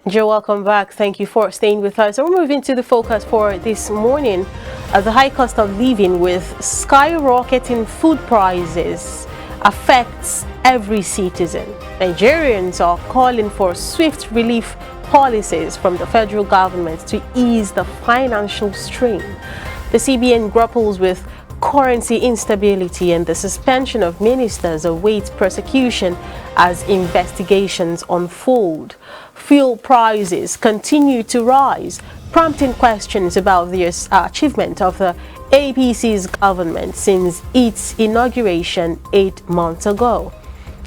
Joe, welcome back. Thank you for staying with us. So we're moving to the focus for this morning. The high cost of living with skyrocketing food prices affects every citizen. Nigerians are calling for swift relief policies from the federal government to ease the financial strain. The CBN grapples with currency instability, and the suspension of ministers awaits prosecution as investigations unfold. Fuel prices continue to rise, prompting questions about the achievement of the APC's government since its inauguration 8 months ago.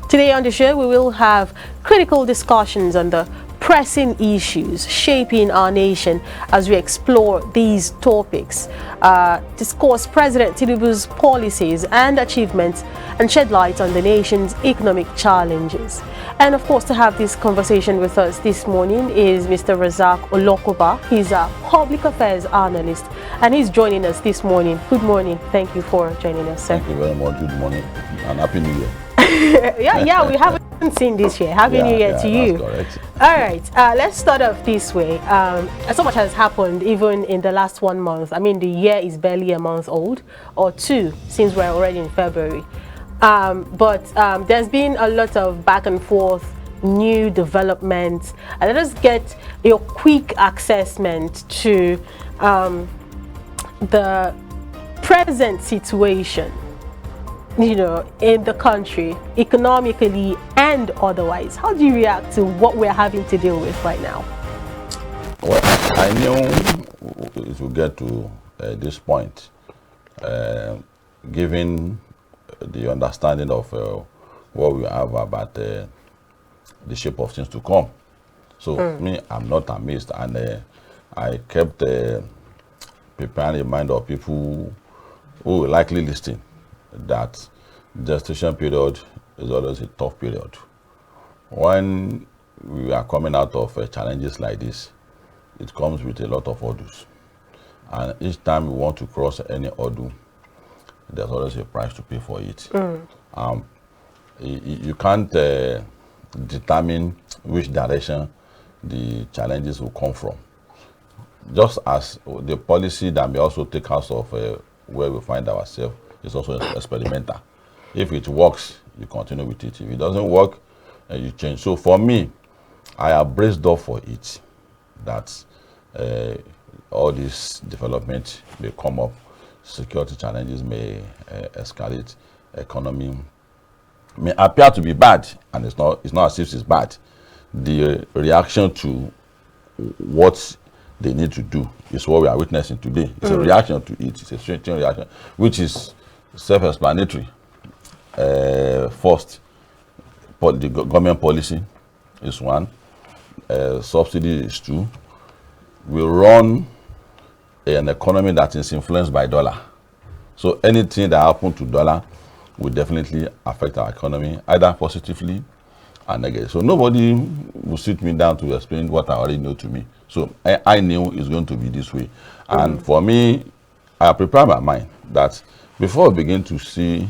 Today on the show, we will have critical discussions on the pressing issues shaping our nation as we explore these topics, discuss President Tinubu's policies and achievements, and shed light on the nation's economic challenges. And of course, to have this conversation with us this morning is Mr. Razak Olokoba. He's a public affairs analyst, and he's joining us this morning. Good morning. Thank you for joining us, sir. Thank you very much. Good morning and Happy New Year. yeah, we haven't seen this year. Happy New Year to you. Correct. All right, let's start off this way. So much has happened even in the last 1 month. I mean, the year is barely a month old, or two, since we're already in February. But there's been a lot of back and forth, new developments. Let us get your quick assessment to the present situation, you know, in the country, economically and otherwise. How do you react to what we're having to deal with right now? Well, I knew it would get to this point, given the understanding of what we have about the shape of things to come. So me, I'm not amazed, and I kept preparing the mind of people who will likely listen that gestation period is always a tough period. When we are coming out of challenges like this, it comes with a lot of hurdles, and each time we want to cross any hurdle, there's always a price to pay for it. You can't determine which direction the challenges will come from. Just as the policy that may also take us of where we find ourselves is also experimental. If it works, you continue with it. If it doesn't work, you change. So for me, I have braced up for it that all this development may come up, security challenges may escalate, economy may appear to be bad, and it's not as if it's bad. The reaction to what they need to do is what we are witnessing today. It's a reaction to it. It's a strange reaction, which is self-explanatory. First, the government policy is one. Subsidy is two. We run an economy that is influenced by dollar. So anything that happens to dollar will definitely affect our economy, either positively or negatively. So nobody will sit me down to explain what I already know to me. So I knew it's going to be this way. And for me, I prepared my mind that before we begin to see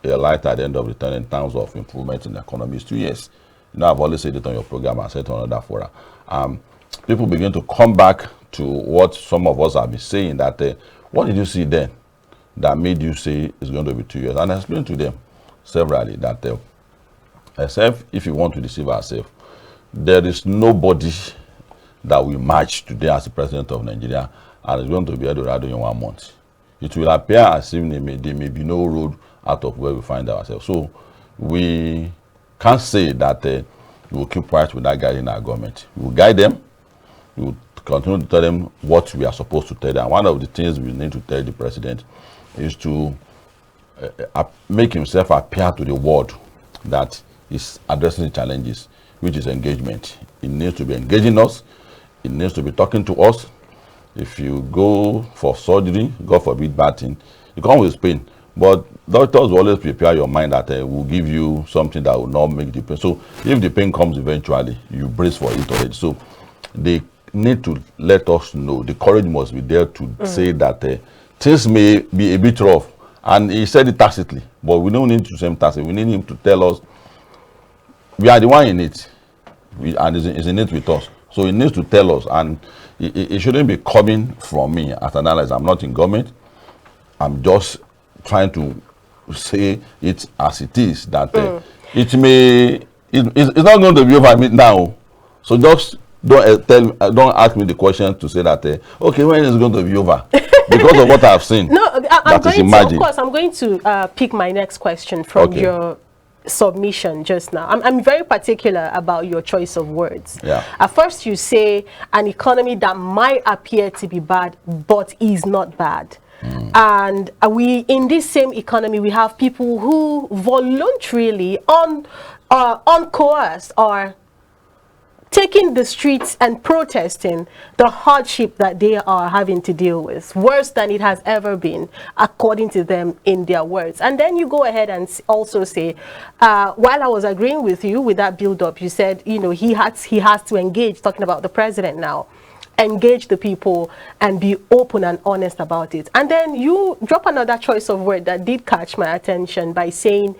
a light at the end of the tunnel in terms of improvement in the economy, it's 2 years. You know, I've always said it on your program, I said it on another forum. People begin to come back to what some of us have been saying, that what did you see then that made you say it's going to be 2 years? And I explained to them severally that except if you want to deceive ourselves, there is nobody that will march today as the president of Nigeria and is going to be Eldorado in 1 month. It will appear as if there may be no road out of where we find ourselves. So we can't say that we will keep quiet without guiding our government. We will guide them. We will continue to tell them what we are supposed to tell them. And one of the things we need to tell the president is to make himself appear to the world that he's addressing the challenges, which is engagement. He needs to be engaging us. He needs to be talking to us. If you go for surgery, God forbid bad thing, you come with pain. But doctors will always prepare your mind that will give you something that will not make the pain. So if the pain comes eventually, you brace for it already. So they need to let us know. The courage must be there to say that things may be a bit rough. And he said it tacitly, but we don't need to say him tacitly. We need him to tell us we are the one in it, and is in it with us. So he needs to tell us, and it shouldn't be coming from me as an analyst. I'm not in government. I'm just trying to say it as it is, that it's not going to be over me now. So just don't ask me the question to say that okay, when is it going to be over? Because of what I've seen. No, I'm going to pick my next question from your submission just now. I'm very particular about your choice of words. Yeah. At first you say an economy that might appear to be bad but is not bad. And we, in this same economy, we have people who voluntarily, uncoerced, are taking the streets and protesting the hardship that they are having to deal with, worse than it has ever been, according to them, in their words. And then you go ahead and also say, while I was agreeing with you with that build-up, you said, you know, he has to engage, talking about the president now, engage the people and be open and honest about it. And then you drop another choice of word that did catch my attention by saying,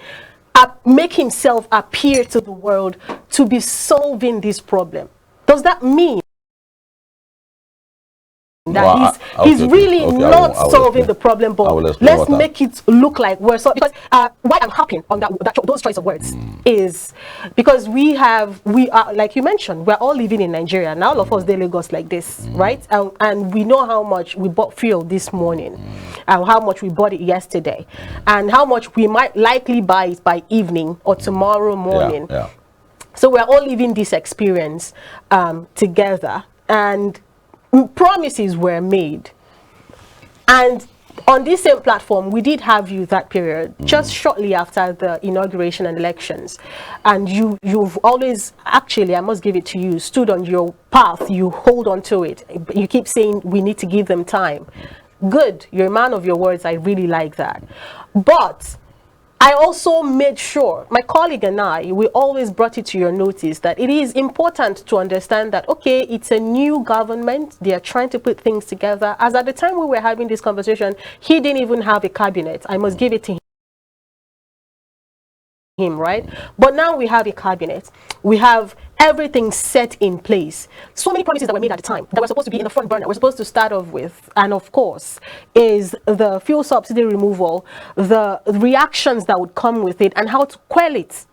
make himself appear to the world to be solving this problem. Does that mean that he's really not solving the problem, but let's make it look like we're solving? Because why I'm harping on those choice of words is because we are, like you mentioned, we're all living in Nigeria, and all of us, they Lagos like this, right? And we know how much we bought fuel this morning, and how much we bought it yesterday, and how much we might likely buy it by evening or tomorrow morning. So we're all living this experience together, and promises were made. And on this same platform, we did have you that period, just shortly after the inauguration and elections. And you've always, actually, I must give it to you, stood on your path, you hold on to it. You keep saying we need to give them time. Good, you're a man of your words, I really like that. But I also made sure, my colleague and I, we always brought it to your notice that it is important to understand that, okay, it's a new government, they are trying to put things together. As at the time we were having this conversation, he didn't even have a cabinet. I must give it to him, right? But now we have a cabinet. We have everything set in place. So many promises that were made at the time that were supposed to be in the front burner, we're supposed to start off with, and of course, is the fuel subsidy removal, the reactions that would come with it, and how to quell it,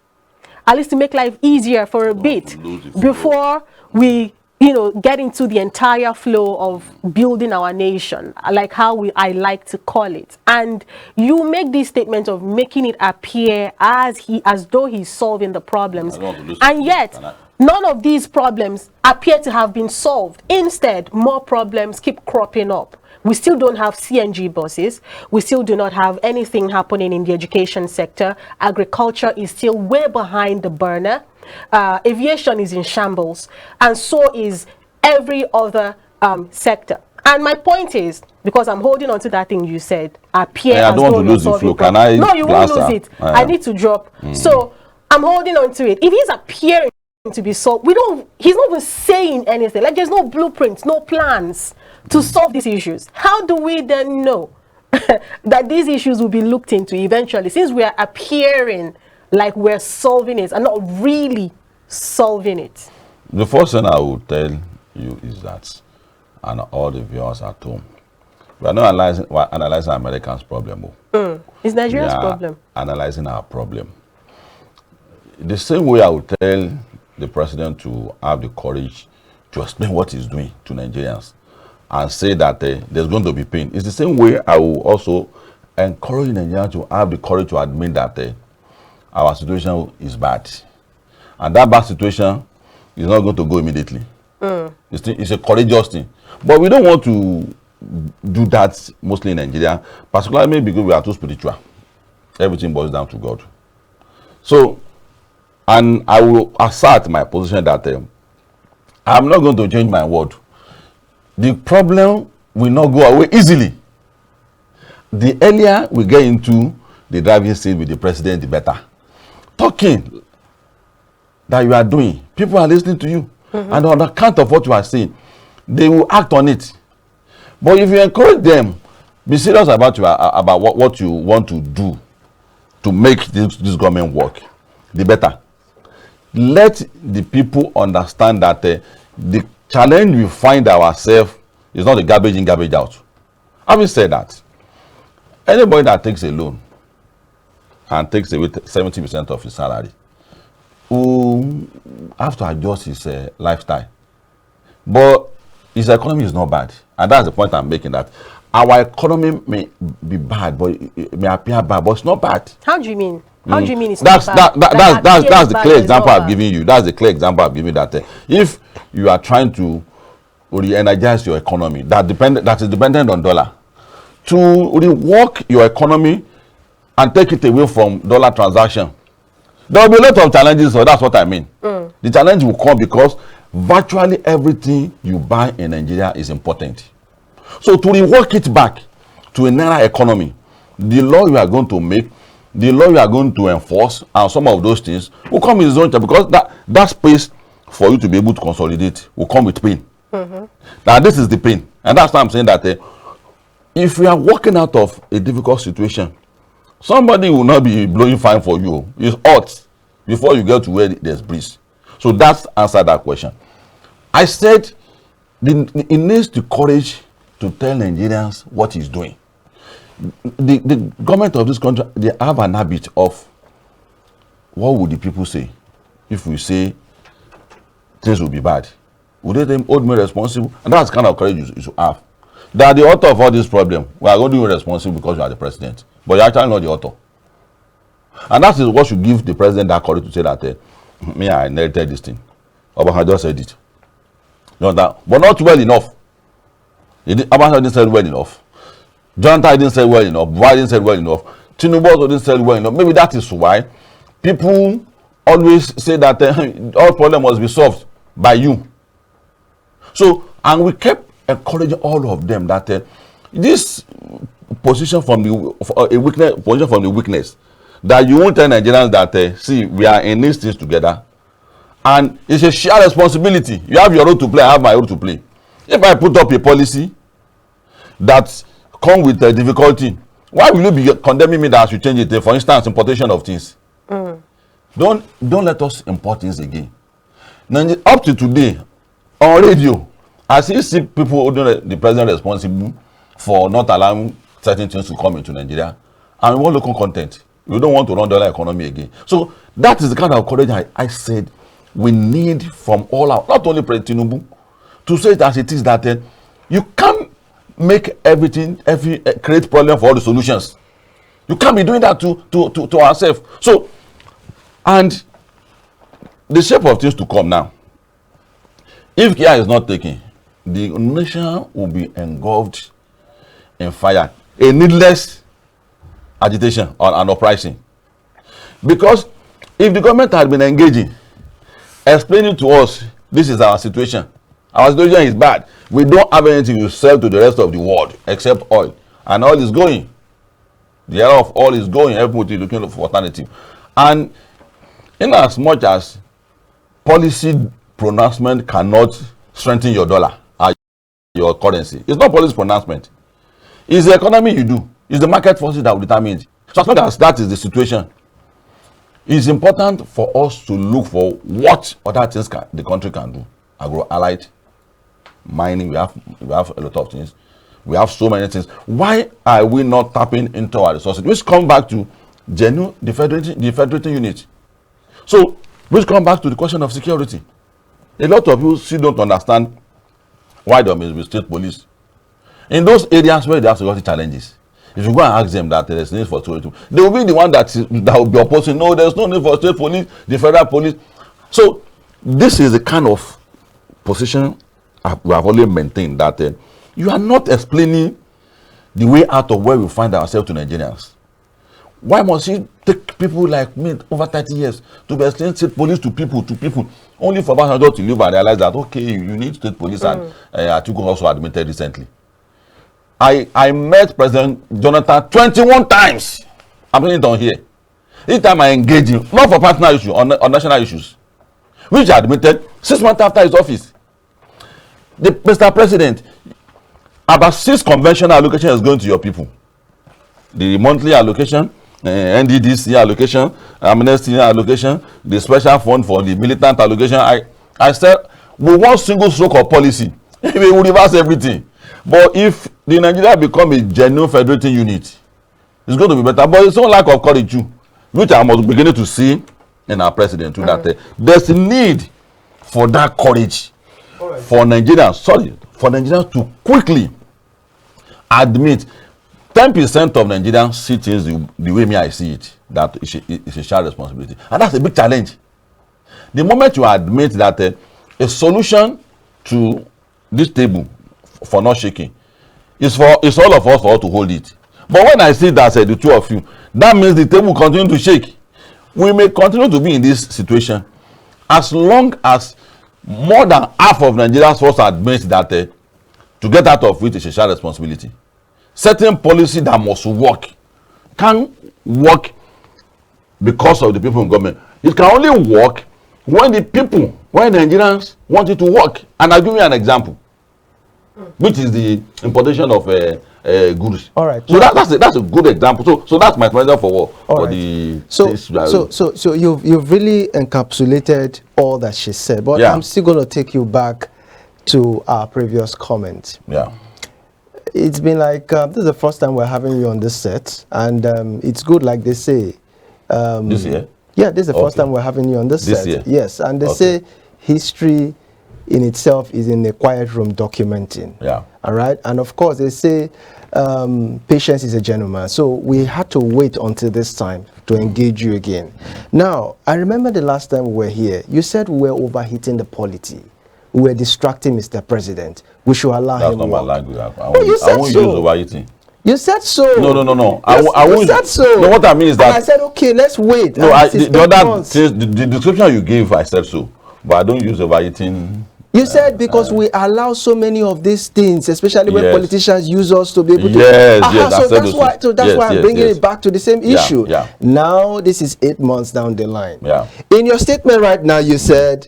at least to make life easier for a bit before we, you know, get into the entire flow of building our nation, like how I like to call it. And you make this statement of making it appear as though he's solving the problems, and yet none of these problems appear to have been solved. Instead, more problems keep cropping up. We still don't have CNG buses. We still do not have anything happening in the education sector. Agriculture is still way behind the burner. Aviation is in shambles, and so is every other sector. And my point is, because I'm holding on to that thing you said, appear as though you're solving problems. No, you won't lose it. I need to drop. So I'm holding on to it. If he's appearing to be solved, he's not even saying anything. Like, there's no blueprints, no plans to solve these issues. How do we then know that these issues will be looked into eventually, since we are appearing like we're solving it and not really solving it? The first thing I will tell you is that, and all the viewers at home, we are not analyzing Americans' problem. It's Nigeria's problem. Analyzing our problem. The same way I would tell the president to have the courage to explain what he's doing to Nigerians and say that there's going to be pain. It's the same way I will also encourage Nigerians to have the courage to admit that our situation is bad. And that bad situation is not going to go immediately. It's a courageous thing. But we don't want to do that mostly in Nigeria, particularly because we are too spiritual. Everything boils down to God. So, and I will assert my position that I'm not going to change my word. The problem will not go away easily. The earlier we get into the driving seat with the president, the better. Talking that you are doing, people are listening to you. And on account of what you are saying, they will act on it. But if you encourage them, be serious about what you want to do to make this government work, the better. Let the people understand that the challenge we find ourselves is not a garbage in, garbage out. Having said that, anybody that takes a loan and takes away 70% of his salary will have to adjust his lifestyle. But his economy is not bad. And that's the point I'm making, that our economy may be bad, but it may appear bad, but it's not bad. How do you mean? How do you mean it's that's not bad? That's the clear example I've given you. That's the clear example I've given you, that if you are trying to re-energize your economy that is dependent on dollar, to rework your economy and take it away from dollar transaction, there will be a lot of challenges. So that's what I mean. The challenge will come because virtually everything you buy in Nigeria is important. So to rework it back to a Naira economy, the law you are going to make, the law you are going to enforce, and some of those things will come in its own time, because that space for you to be able to consolidate will come with pain. Now this is the pain, and that's why I'm saying that if we are walking out of a difficult situation, somebody will not be blowing fine for you. It's hot before you get to where there's breeze. So that's answered that question. I said it needs the courage to tell Nigerians what he's doing. The government of this country, they have an habit of, what would the people say if we say things will be bad? Would they hold me responsible? And that's the kind of courage you should have. They are the author of all this problem. We are going to be responsible because you are the president, but you're actually not the author. And that is what should give the president that courage to say that me, I inherited this thing. Obama just said it. You know that, but not well enough. Obama didn't say well enough. Jonathan didn't say well enough. Buhari didn't say well enough. Tinubu also didn't say well enough. Maybe that is why people always say that all problems must be solved by you. So, and we kept encouraging all of them that this position from the weakness, that you won't tell Nigerians that see, we are in these things together, and it's a shared responsibility. You have your role to play, I have my role to play. If I put up a policy that come with a difficulty, why will you be condemning me that I should change it? For instance, importation of things. Don't let us import things again. Now, up to today, on radio, I see people holding the president responsible for not allowing certain things to come into Nigeria, and we want local content. We don't want to run dollar economy again. So that is the kind of courage I said we need from all our, not only President Tinubu, to say it as it is, that you can't make create problem for all the solutions. You can't be doing that to ourselves. So, and the shape of things to come now, if care is not taken, the nation will be engulfed in fire, a needless agitation and uprising. Because if the government had been engaging, explaining to us, this is our situation is bad, we don't have anything to sell to the rest of the world except oil, and oil is going, the era of oil is going, everybody is looking for alternative. And in as much as policy pronouncement cannot strengthen your dollar or your currency, it's not policy pronouncement, it's the economy you do, it's the market forces that will determine it. So as long as that is the situation, it's important for us to look for what other things the country can do. Agro-allied, mining, we have a lot of things. We have so many things. Why are we not tapping into our resources? Which come back to genuine the federating unit. So, which come back to the question of security. A lot of people still don't understand why there must be state police in those areas where they have security challenges. If you go and ask them that there is need for security, they will be the one that will be opposing. No, there's no need for state police, the federal police. So, this is the kind of position we have always maintained, that you are not explaining the way out of where we find ourselves to Nigerians. Why must you take people like me over 30 years to be explaining state police to people, only for Obasanjo to live and realize that, okay, you need state police, and Atiku also admitted recently. I met President Jonathan 21 times. I'm saying it on here. Each time I engage him, not for personal issues, on national issues, which I admitted 6 months after his office. Mr. President, about 6 conventional allocations is going to your people. The monthly allocation, NDDC allocation, amnesty allocation, the special fund for the militant allocation. I said, with one single stroke of policy, it will reverse everything. But if the Nigeria become a genuine federating unit, it's going to be better. But it's no lack of courage too, which I am beginning to see in our president too, that there's a need for that courage for Nigerians, for Nigerians to quickly admit 10% of Nigerians see things the way me I see it, that it's a shared responsibility. And that's a big challenge. The moment you admit that a solution to this table for not shaking is all of us for all to hold it. But when I see that the two of you, that means the table will continue to shake. We may continue to be in this situation as long as more than half of Nigerians first admit that to get out of it is a shared responsibility. Certain policy that must work can work because of the people in government. It can only work when the Nigerians want it to work. And I'll give you an example, which is the importation of goods. All right. So that's a good example. So that's my measure for the. So you've really encapsulated all that she said, but I'm still going to take you back to our previous comment. Yeah. It's been like this is the first time we're having you on this set, and it's good, like they say. This year? Yeah, this is the first time we're having you on this set. Year? Yes, and they say history in itself is in a quiet room documenting. Yeah. All right, and of course they say patience is a gentleman. So we had to wait until this time to engage you again. Now, I remember the last time we were here, you said we were overheating the polity. We were distracting Mr. President. We should allow him. That's not my language. I won't use overeating. You said so. No. You said so. No, what I mean is that. And I said, okay, let's wait. No, the description you gave, I said so. But I don't use overeating. You said because we allow so many of these things, especially when politicians use us to be able to. So that's why I'm bringing it back to the same issue. Yeah. Now, this is 8 months down the line. Yeah. In your statement right now, you said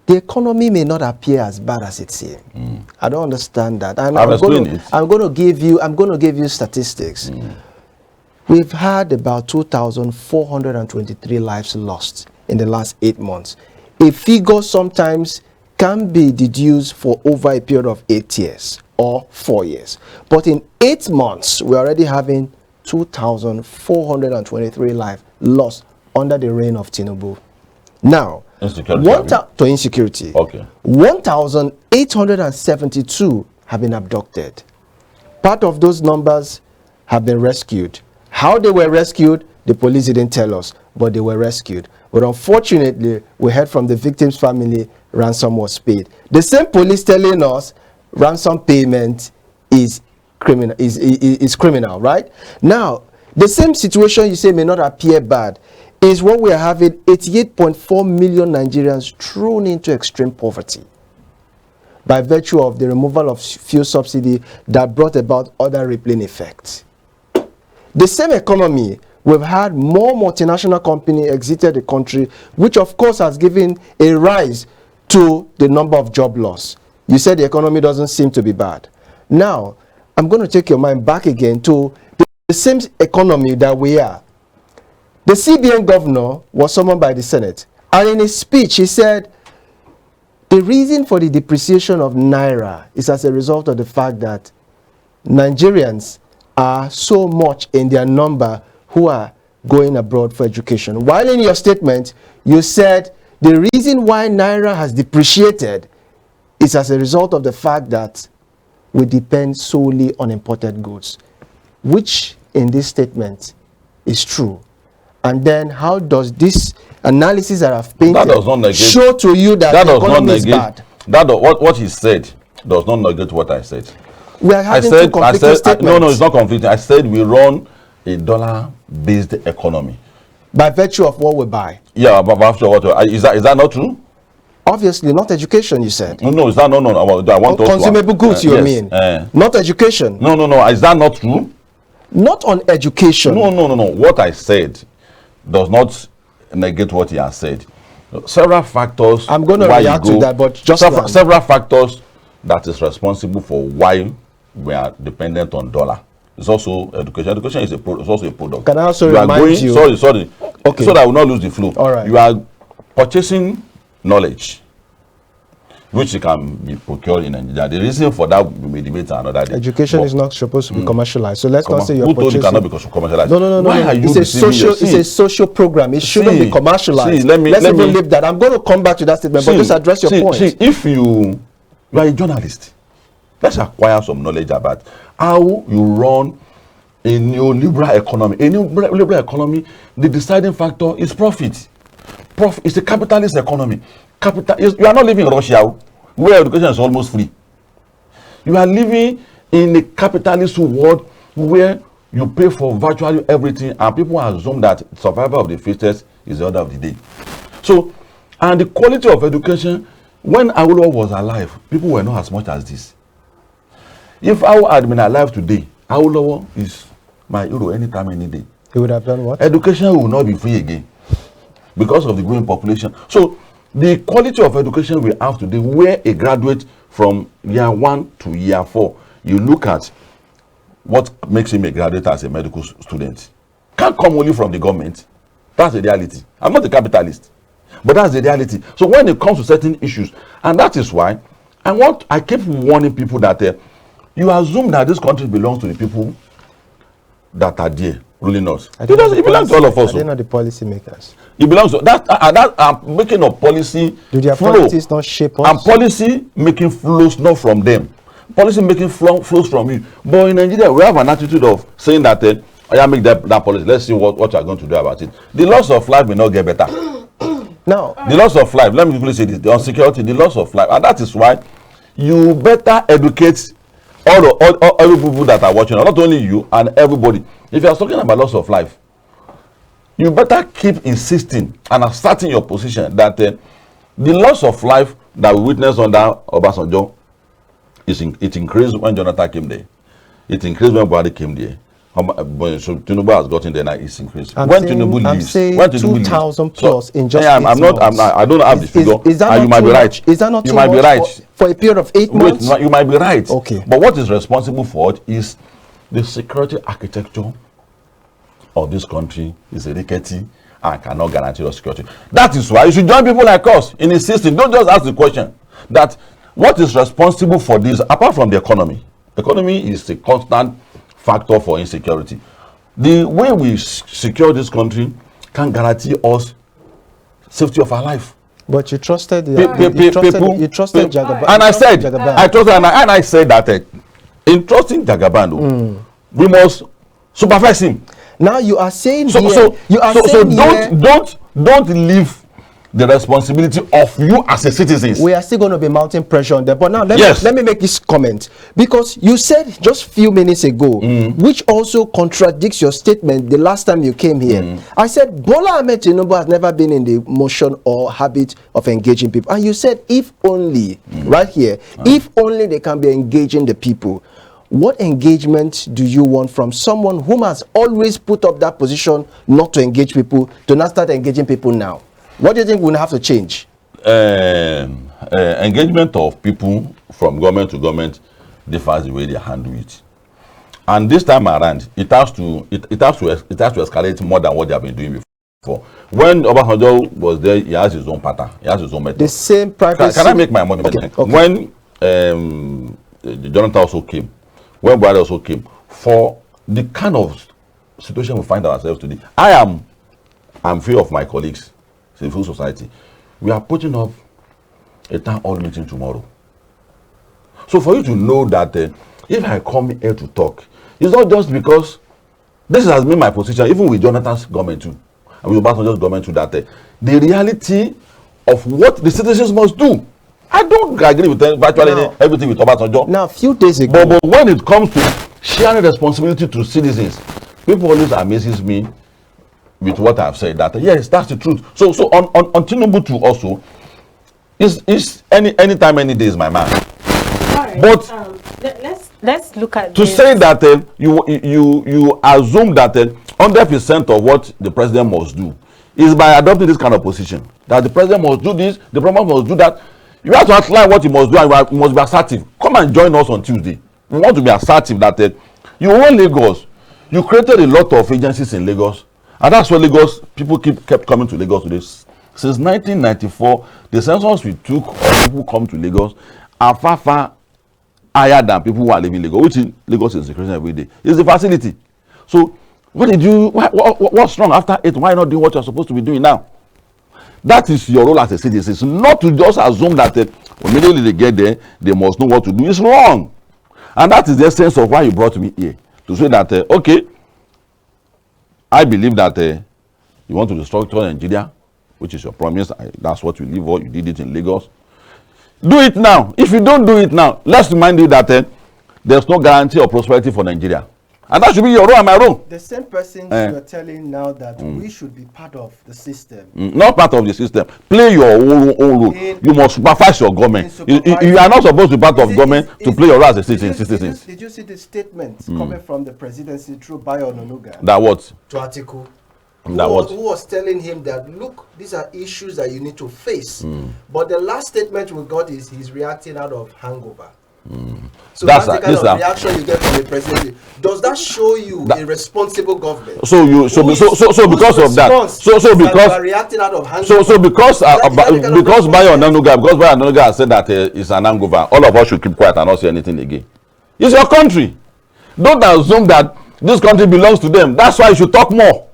the economy may not appear as bad as it seems. I don't understand that. And I'm going to give you statistics. We've had about 2,423 lives lost in the last 8 months. A figure sometimes can be deduced for over a period of 8 years or 4 years. But in 8 months, we're already having 2,423 lives lost under the reign of Tinubu. Now, insecurity. Okay. 1,872 have been abducted. Part of those numbers have been rescued. How they were rescued, the police didn't tell us, but they were rescued. But unfortunately, we heard from the victim's family, ransom was paid. The same police telling us ransom payment is criminal, right? Now, the same situation you say may not appear bad is what we are having 88.4 million Nigerians thrown into extreme poverty by virtue of the removal of fuel subsidy that brought about other rippling effects. The same economy, we've had more multinational companies exited the country, which of course has given a rise to the number of job loss. You said the economy doesn't seem to be bad. Now, I'm going to take your mind back again to the same economy that we are. The CBN governor was summoned by the Senate, and in his speech he said the reason for the depreciation of Naira is as a result of the fact that Nigerians are so much in their number who are going abroad for education. While in your statement, you said the reason why Naira has depreciated is as a result of the fact that we depend solely on imported goods, which in this statement is true. And then how does this analysis that I've painted show to you that the economy is bad? What he said does not negate what I said. We are having two conflicting statements. No, it's not conflicting. I said we run a dollar-based economy. By virtue of what we buy? Yeah, by virtue of what is that not true? Obviously, not education, you said. No, is that no? I want consumable goods, you mean? Not education. No. Is that not true? Not on education. No. What I said does not negate what he has said. Several factors. I'm going to react to that, but just several factors that is responsible for why we are dependent on dollar. It's also education. Education is also a product. Can I also remind you? Sorry. Okay. So that I will not lose the flow. All right. You are purchasing knowledge. which can be procured in Nigeria. The reason for that we may debate another day. Education is not supposed to be commercialized. So let's not say you're Who told you purchasing. cannot be commercialized? No. Why are you It's a social. deceiving It's a social program. It shouldn't be commercialized. let me leave that. I'm going to come back to that statement, but just address your point. See, if you are a journalist, let's acquire some knowledge about how you run a neoliberal economy. A neoliberal economy, the deciding factor is profit. Profit is a capitalist economy. You are not living in Russia, where education is almost free. You are living in a capitalist world where you pay for virtually everything, and people assume that survival of the fittest is the order of the day. So, and the quality of education, when Awolowo was alive, people were not as much as this. If Awolowo had been alive today, Awolowo is my hero anytime, any day. He would have done what? Education will not be free again because of the growing population. So, the quality of education we have today, where a graduate from year 1 to year 4, you look at what makes him a graduate as a medical student. Can't come only from the government. That's the reality. I'm not a capitalist, but that's the reality. So when it comes to certain issues, and that is why I keep warning people that you assume that this country belongs to the people that are there ruling us. It belongs to all of us. They're not the policy makers. It belongs to that. Making of policy. Do their flow, policies not shape us? and policy making flows not from them. Policy making flows from you. But in Nigeria, we have an attitude of saying that I make that policy. Let's see what you are going to do about it. The loss of life may not get better. Now, the loss of life. Let me quickly say this: the insecurity, the loss of life, and that is why you better educate all people that are watching, not only you and everybody. If you are talking about loss of life, you better keep insisting and asserting your position that the loss of life that we witnessed under Obasanjo it increased when Jonathan came there. It increased when Buhari came there. So Tinubu has gotten there now. It's increased. I'm when saying, Tinubu I'm leaves, saying when Tinubu 2,000 leaves, plus in just I'm not. I don't have the figure. Is that and you might be right. Is that not you too might much be right for a period of 8 months? Wait, you might be right. Okay. But what is responsible for it is the security architecture of this country is rickety and cannot guarantee your security. That is why you should join people like us in insisting. Don't just ask the question that what is responsible for this apart from the economy. Economy is a constant factor for insecurity. The way we secure this country can guarantee us safety of our life. But you trusted you trusted Jagaban. And I said, I trusted, and I said that in trusting Jagaban, we must supervise him. Now you are saying don't leave the responsibility of you as a citizen. We are still going to be mounting pressure on them. But now let me make this comment, because you said just a few minutes ago, which also contradicts your statement the last time you came here. I said Bola Ahmed Tinubu has never been in the motion or habit of engaging people, and you said if only right here, if only they can be engaging the people. What engagement do you want from someone whom has always put up that position not to engage people to not start engaging people now? What do you think will have to change? Engagement of people from government to government differs the way they handle it, and this time around, it has to escalate more than what they have been doing before. When Obasanjo was there, he has his own pattern, he has his own method. The same practice. Can I make my money? Okay. When Jonathan also came, when Buhari also came, for the kind of situation we find ourselves today, I'm fear of my colleagues. Civil society, we are putting up a town hall meeting tomorrow. So for you to know that if I come here to talk, it's not just because this has been my position, even with Jonathan's government too, and with Obasanjo's government too, that the reality of what the citizens must do. I don't agree with virtually everything with Obasanjo. Now, a few days ago, but when it comes to sharing responsibility to citizens, people always amazes me with what I've said, that yes, that's the truth. So on Tinubu too also, is anytime, any day is my man. All right. But let's look at to say that you assume that 100% of what the president must do is by adopting this kind of position, that the president must do this, the president must do that. You have to outline what he must do, and you must be assertive. Come and join us on Tuesday. We want to be assertive that you own Lagos. You created a lot of agencies in Lagos. And that's why Lagos, people kept coming to Lagos to Since 1994, the census we took of people come to Lagos are far, far higher than people who are living in Lagos, which in Lagos is increasing every day. It's the facility. So, what's wrong after 8? Why not do what you're supposed to be doing now? That is your role as a citizen. It's not to just assume that immediately they get there, they must know what to do. It's wrong. And that is the essence of why you brought me here. To say that, okay, I believe that you want to restructure Nigeria, which is your promise. That's what you live for. You did it in Lagos. Do it now. If you don't do it now, let's remind you that there's no guarantee of prosperity for Nigeria. And that should be your role and my role. The same person you're telling now that we should be part of the system. Not part of the system. Play your own role. You must supervise your government. You are not supposed to be part of government to play your role as a citizen. Did you see the statement coming from the presidency through Bayo Ononuga? That what? To Atiku. Who was telling him that, look, these are issues that you need to face. But the last statement we got is he's reacting out of hangover. So that's the kind of reaction you get from the president. Does that show you a responsible government? Because of that, because Bayo Onanuga has said that it's an hangover, all of us should keep quiet and not say anything again. It's your country. Don't assume that this country belongs to them. That's why you should talk more.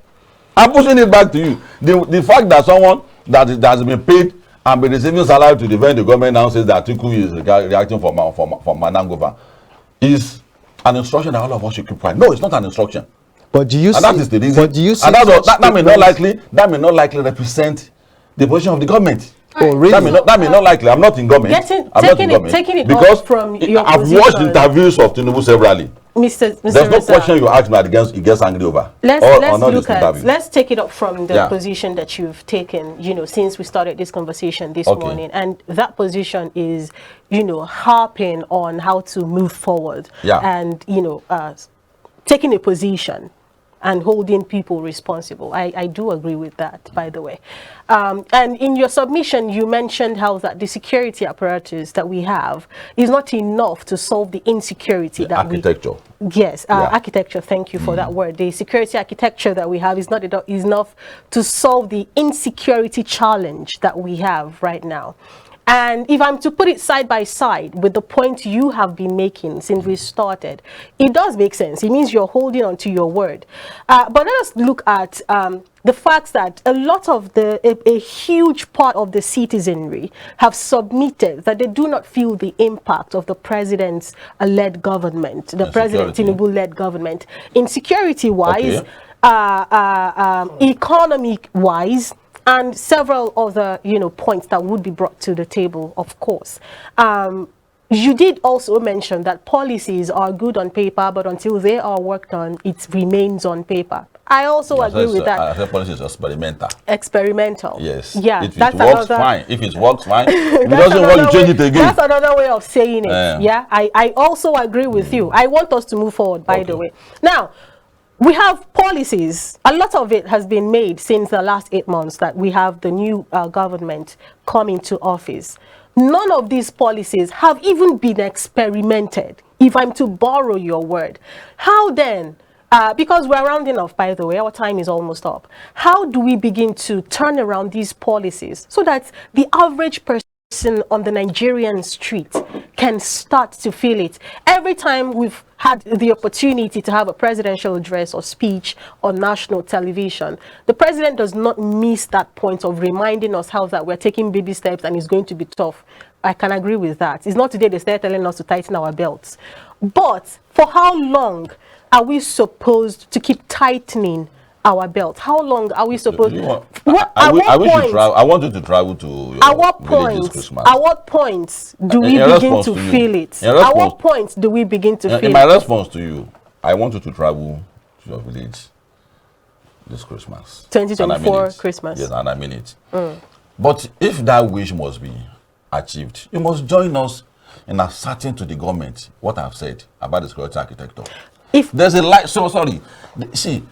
I'm pushing it back to you. The fact that someone that has been paid and be receiving salary to defend the government now says that Atiku is reacting for Manangova is an instruction that all of us should keep quiet. No, it's not an instruction. But do you see? That is the reason. But do you see? And that may not likely represent the position of the government. Oh, really? That may not likely. I'm not in government. Taking it because from your I've position. watched interviews of Tinubu severally. Mr. There's no question you ask me that he gets angry over. Let's take it up from the position that you've taken, since we started this conversation this morning. And that position is, harping on how to move forward. And, taking a position and holding people responsible. I do agree with that, by the way. And in your submission, you mentioned how that the security apparatus that we have is not enough to solve the insecurity architecture. Architecture, thank you for that word. The security architecture that we have is not enough to solve the insecurity challenge that we have right now. And if I'm to put it side by side with the point you have been making since we started, it does make sense. It means you're holding on to your word. But let us look at the fact that a huge part of the citizenry have submitted that they do not feel the impact of the president's led government, the President Tinubu-led government, insecurity-wise, economic-wise, and several other, points that would be brought to the table, of course. You did also mention that policies are good on paper, but until they are worked on, it remains on paper. I also agree with that. I said policy is experimental. Experimental. Yes. Yeah. If it works, fine. If it works, fine. If it doesn't work, you change it again. That's another way of saying it. I also agree with you. I want us to move forward, by the way. Now, we have policies. A lot of it has been made since the last 8 months that we have the new government coming to office. None of these policies have even been experimented, if I'm to borrow your word. How then, because we're rounding off, by the way, our time is almost up. How do we begin to turn around these policies so that the average person on the Nigerian street can start to feel it? Every time we've had the opportunity to have a presidential address or speech on national television, the president does not miss that point of reminding us how that we're taking baby steps and it's going to be tough. I can agree with that. It's not today they start telling us to tighten our belts. But for how long are we supposed to keep tightening our belt? How long are we supposed to? I want you to travel to your this Christmas. At what point do we begin to feel it? At what point do we begin to feel it? In my response to you, I want you to travel to your village this Christmas. 2024 Christmas. Yes, and I mean it. But if that wish must be achieved, you must join us in asserting to the government what I've said about the security architecture. If there's a light, see,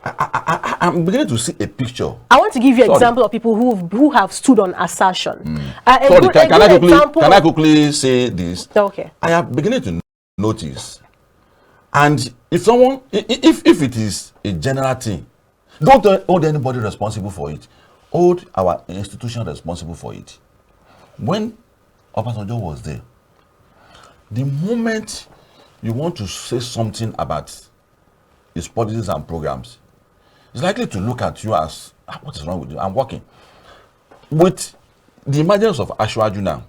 I'm beginning to see a picture. I want to give you an example of people who have stood on assertion. Can I quickly say this? Okay. I am beginning to notice, and if it is a general thing, don't hold anybody responsible for it. hold our institution responsible for it. When Obasanjo was there, the moment you want to say something about his policies and programs, it's likely to look at you as, what is wrong with you? I'm working. With the emergence of Ashwaju now,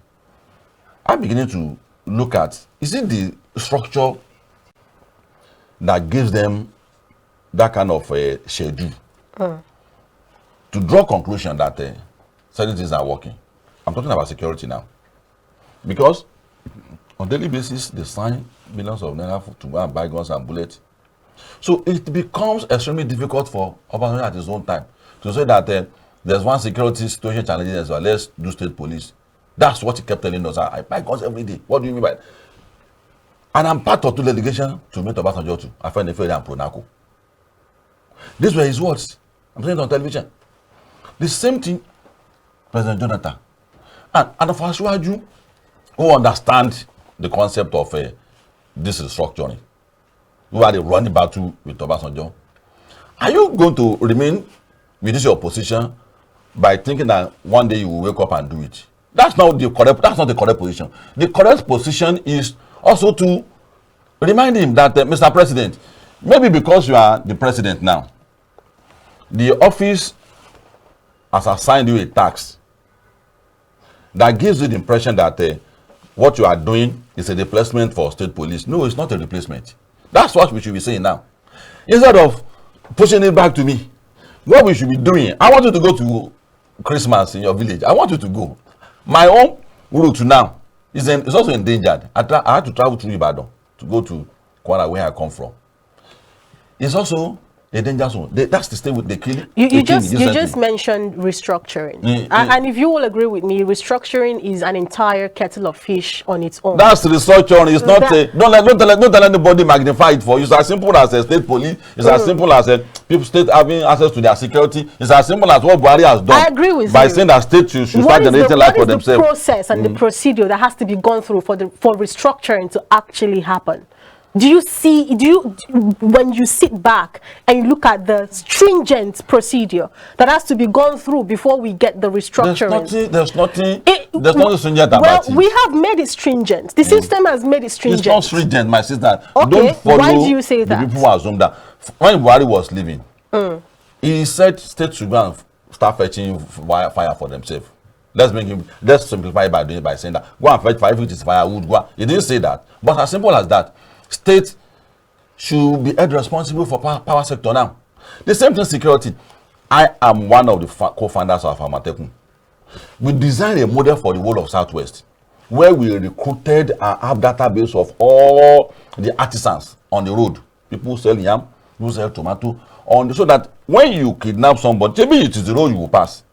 I'm beginning to look at, is it the structure that gives them that kind of schedule to draw conclusion that certain things are working? I'm talking about security now. Because on daily basis, they sign millions of naira to go and buy guns and bullets. So it becomes extremely difficult for Obasanjo at his own time to say that there's one security situation challenging as well. Let's do state police. That's what he kept telling us. I buy guns every day. What do you mean by it? And I'm part of the delegation to meet Obasanjo too. I find and Pronaco. These were his words. I'm saying it on television. The same thing, President Jonathan. And for Ashwaju, who understand the concept of this restructuring, who are the running battle with Obasanjo, are you going to remain with this your position by thinking that one day you will wake up and do it? That's not the correct position. The correct position is also to remind him that, Mr. President, maybe because you are the president now, the office has assigned you a tax that gives you the impression that what you are doing is a replacement for state police. No, it's not a replacement. That's what we should be saying now. Instead of pushing it back to me, what we should be doing, I want you to go to Christmas in your village. I want you to go. My own route now is also endangered. I had to travel through Ibadan to go to Kwara, where I come from. It's also a danger zone. That's the state with the killing. You just mentioned restructuring. And if you will agree with me, restructuring is an entire kettle of fish on its own. That's restructuring. It's not don't tell anybody magnify it for you. It's as simple as state police. It's as simple as people state having access to their security. It's as simple as what Buhari has done. I agree with by you. saying that states should start generating life for themselves. What is the process and the procedure that has to be gone through for restructuring to actually happen? When you sit back and you look at the stringent procedure that has to be gone through before we get the restructuring? There's nothing stringent about it. Well, we have made it stringent. The system has made it stringent. It's not stringent, my sister. Okay, don't follow why do you say that? The people who assume that. When Buhari was leaving, he said states should go and start fetching fire for themselves. Let's simplify it by saying that go and fetch fire if it is firewood. He didn't say that. But as simple as that, states should be held responsible for power sector now. The same thing, security. I am one of the co-founders of Amatekun. We designed a model for the whole of Southwest, where we recruited and have database of all the artisans on the road. People sell yam, people sell tomato, so that when you kidnap somebody, maybe it is the road you will pass.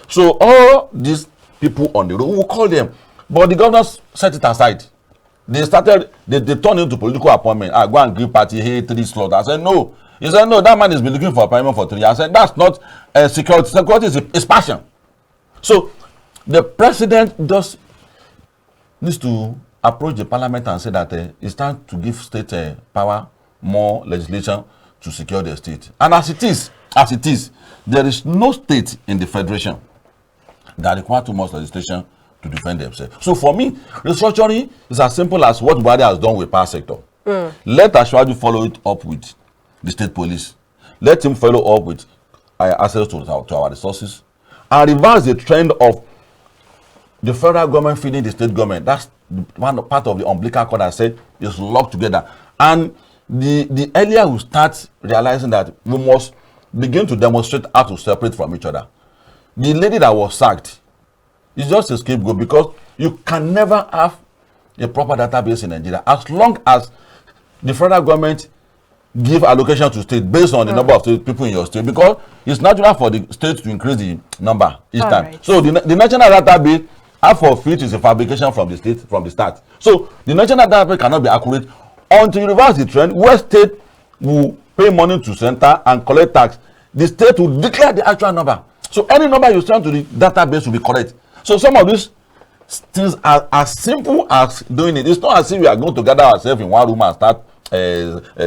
So all these people on the road, we will call them, but the governors set it aside. They turned into political appointment. I go and give party, hey, 3 slots. I said, no. He said, no, that man has been looking for appointment for 3 years. I said, that's not security. Security is passion. So the president just needs to approach the parliament and say that it's time to give state power, more legislation to secure the state. And as it is, there is no state in the federation that requires too much legislation to defend themselves. So for me, restructuring is as simple as what Buhari has done with power sector. Let Ashwaju follow it up with the state police. Let him follow up with access to our resources, and reverse the trend of the federal government feeding the state government. That's one part of the umbilical cord I said is locked together. And the earlier we start realizing that we must begin to demonstrate how to separate from each other. The lady that was sacked, it's just a scapegoat, because you can never have a proper database in Nigeria as long as the federal government give allocation to state based on the number of people in your state, because it's natural for the state to increase the number each time. Right. So the national database, half of which is a fabrication from the state from the start. So the national database cannot be accurate until you reverse the trend where state will pay money to center and collect tax. The state will declare the actual number. So any number you send to the database will be correct. So some of these things are as simple as doing it. It's not as if we are going to gather ourselves in one room and start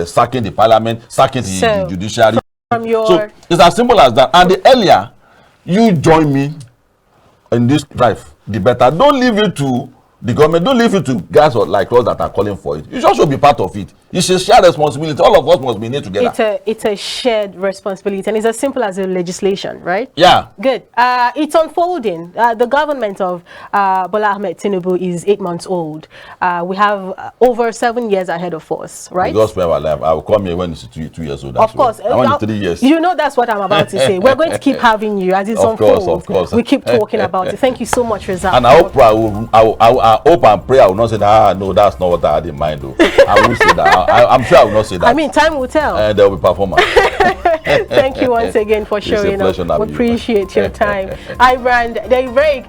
sacking the parliament, sacking the judiciary. So it's as simple as that. And the earlier you join me in this drive, the better. Don't leave it to the government. Don't leave it to guys like us that are calling for it. You should also be part of it. It's a shared responsibility. All of us must be in it together. It's a shared responsibility, and it's as simple as a legislation, right? Yeah. Good. It's unfolding. The government of Bola Ahmed Tinubu is 8 months old. We have over 7 years ahead of us, right? God spare our life. I will come here when it's 2 years old. Of course. I want 3 years. You know that's what I'm about to say. We're going to keep having you as it's unfolds. Of course. We keep talking about it. Thank you so much, Rizal. And I hope and pray I will not say that. No, that's not what I had in mind, though. I will say that. I'm sure I will not say that. I mean, time will tell. And there will be performance. Thank you once again for showing up. We appreciate your time. iBrand, day break.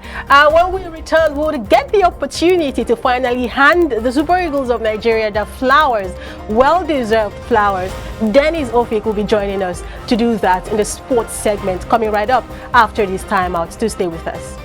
When we return, we'll get the opportunity to finally hand the Super Eagles of Nigeria the flowers, well-deserved flowers. Dennis Ofik will be joining us to do that in the sports segment coming right up after this timeout. To stay with us.